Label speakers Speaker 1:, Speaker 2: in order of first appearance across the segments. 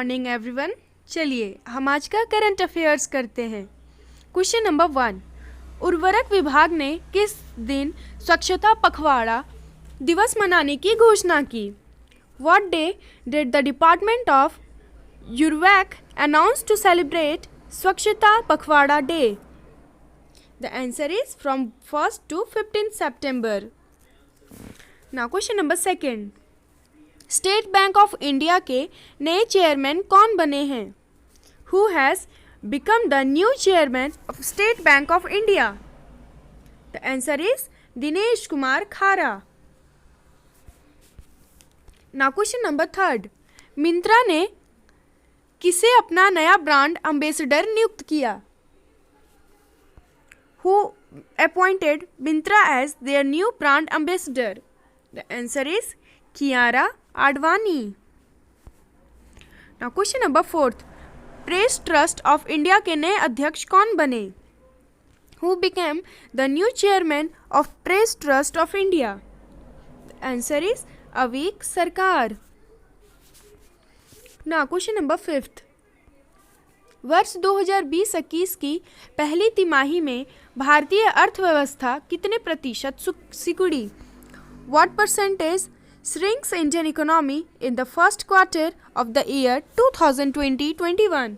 Speaker 1: Morning everyone. चलिए हम आज का करंट अफेयर्स करते हैं। क्वेश्चन नंबर 1, उर्वरक विभाग ने किस दिन स्वच्छता पखवाड़ा दिवस मनाने की घोषणा की? What day did the Department of URVAC announce to celebrate Swachhata Pakhwada Day? The answer is from 1st to 15th September. Now question number 2, state bank of India के नए चेयरमैन कौन बने हैं? Who has become the new chairman of State Bank of India? The answer is Dinesh Kumar खारा. Now question number 3, Myntra ने किसे अपना नया ब्रांड एम्बेसडर नियुक्त किया? Who appointed Myntra as their new brand ambassador? The answer is Kiara Advani. Now question number 4, press trust of India के नए अध्यक्ष कौन बने? Who became the new chairman of press trust of India? The answer is अवीक सरकार. Now question number 5, वर्ष 2020-21 की पहली तिमाही में भारतीय अर्थव्यवस्था कितने प्रतिशत सिकुड़ी? What percentage shrinks Indian economy in the first quarter of the year 2020-21?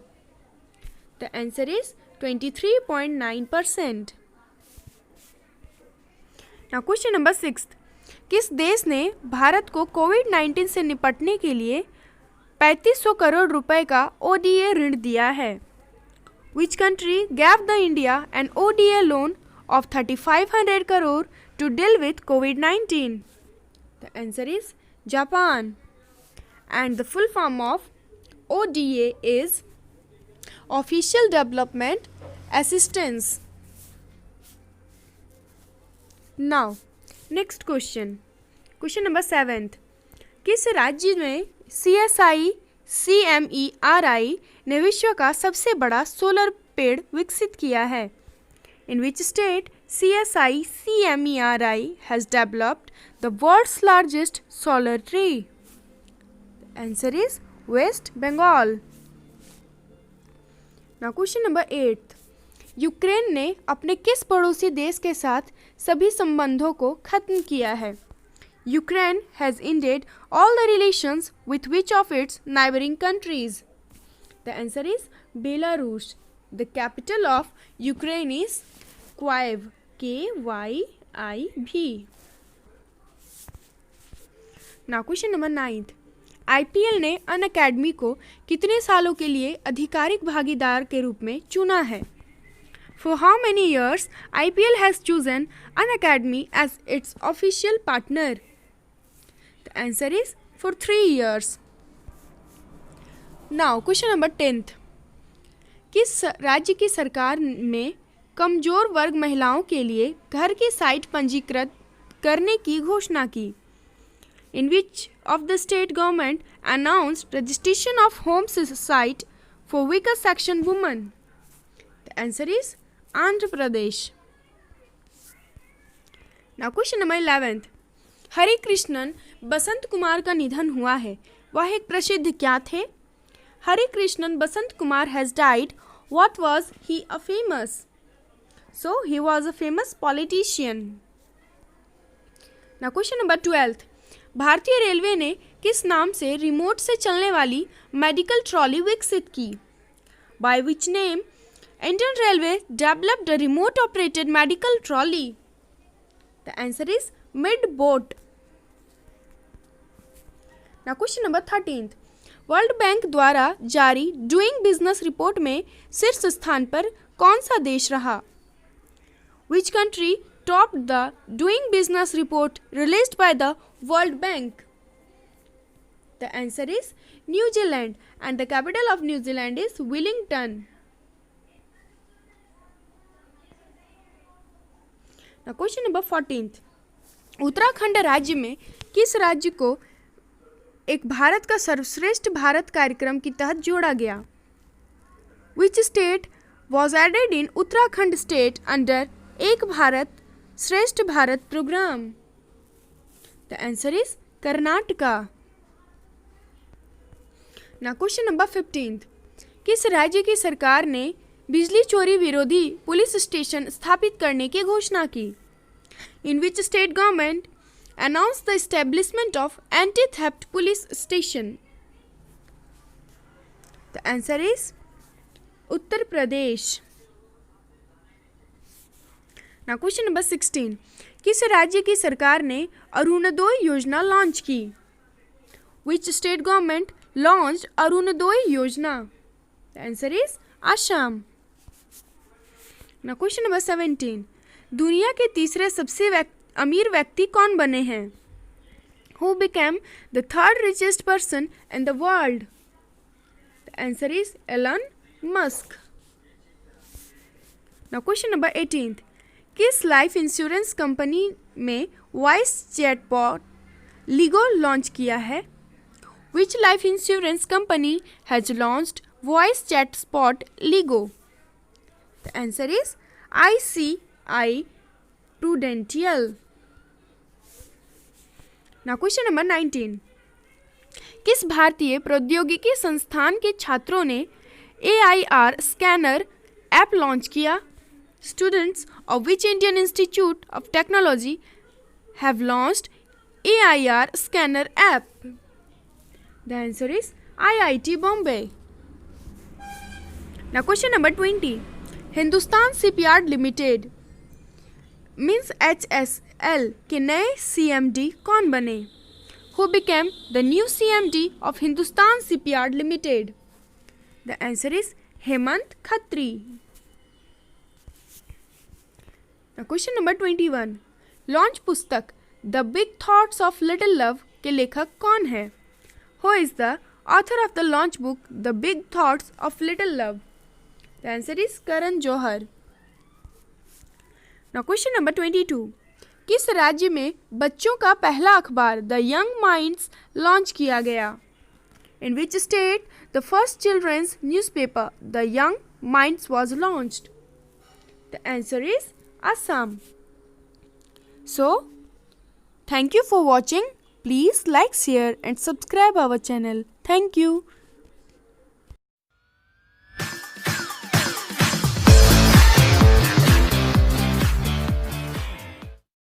Speaker 1: The answer is 23.9%. Now question number 6, किस देश ने भारत को कोविड-19 से निपटने के लिए 3500 करोड़ रुपए का ODA ऋण दिया है? Which country gave the India an ODA loan of 3500 crore to deal with COVID-19? The answer is Japan. And the full form of ODA is Official Development Assistance. Now, next question. Question number 7, किस राज्य में CSI CMERI ने विश्व का सबसे बड़ा solar पेड़ विकसित किया है? In which state CSI CMERI has developed the world's largest solar tree? The answer is West Bengal. Now question number 8, Ukraine ने अपने किस पड़ोसी देश के साथ सभी संबंधों को खत्म किया है? Ukraine has ended all the relations with which of its neighboring countries? The answer is Belarus. The capital of Ukraine is Kyiv. K-Y-I-V. Now question number 9, IPL ने अनअकैडमी को कितने सालों के लिए आधिकारिक भागीदार के रूप में चुना है? For how many years IPL has chosen Unacademy as its official partner? The answer is for 3 years. Now question number 10, किस राज्य की सरकार में कमजोर वर्ग महिलाओं के लिए घर की साइट पंजीकृत करने की घोषणा की? In which of the state government announced registration of home site for weaker section women? The answer is Andhra Pradesh. Now question number 11, हरे कृष्णन बसंत कुमार का निधन हुआ है, वह एक प्रसिद्ध क्या थे? हरे Krishnan Basant Kumar has died. What was he a famous? So he was a famous politician. Now question number 12, भारतीय रेलवे ने किस नाम से रिमोट से चलने वाली मेडिकल ट्रॉली विकसित की? By which name Indian Railway developed a remote operated medical trolley? The answer is Midbot. Now question number 13, world bank द्वारा जारी डूइंग बिजनेस रिपोर्ट में शीर्ष स्थान पर कौन सा देश रहा? Which country topped the doing business report released by the World Bank? The answer is New Zealand, and the capital of New Zealand is Wellington. Now question number 14, Uttarakhand राज्य में किस राज्य को एक भारत का सर्वश्रेष्ठ भारत कार्यक्रम के तहत जोड़ा गया? Which state was added in Uttarakhand state under Ek Bharat Shreshtha Bharat program? The answer is Karnataka. Now question number 15th. किस राज्य की सरकार ने बिजली चोरी विरोधी पुलिस स्टेशन स्थापित करने की घोषणा की? In which state government announced the establishment of anti-theft police station? The answer is Uttar Pradesh. Now question number 16. किस राज्य की सरकार ने अरुणोदय योजना लॉन्च की? Which state government launched Arunoday योजना? The answer is Assam. Now question number 17. दुनिया के तीसरे सबसे अमीर व्यक्ति कौन बने हैं? Who became the third richest person in the world? The answer is Elon Musk. Now question number 18. किस लाइफ इंश्योरेंस कंपनी में वॉइस चैटबॉट लिगो लॉन्च किया है? Which life insurance company has launched voice chatbot Ligo? The answer is ICI Prudential. Now question number 19. किस भारतीय प्रौद्योगिकी संस्थान के छात्रों ने AIR स्कैनर ऐप लॉन्च किया? Students of which Indian Institute of Technology have launched AIR scanner app? The answer is IIT Bombay. Now question number 20. Hindustan shipyard limited means HSL के नए CMD कौन बने? Who became the new CMD of Hindustan shipyard limited? The answer is Hemant Khatri. Now question number 21. Launch पुस्तक the big thoughts of little love के लेखक कौन है? Who is the author of the launch book The Big Thoughts of Little Love? The answer is Karan Johar. Now question number 22. किस राज्य में बच्चों का पहला अखबार द यंग माइंड्स लॉन्च किया गया? In which state the first children's newspaper The Young Minds was launched? The answer is Assam. So, thank you for watching. Please like, share and subscribe our channel. Thank you.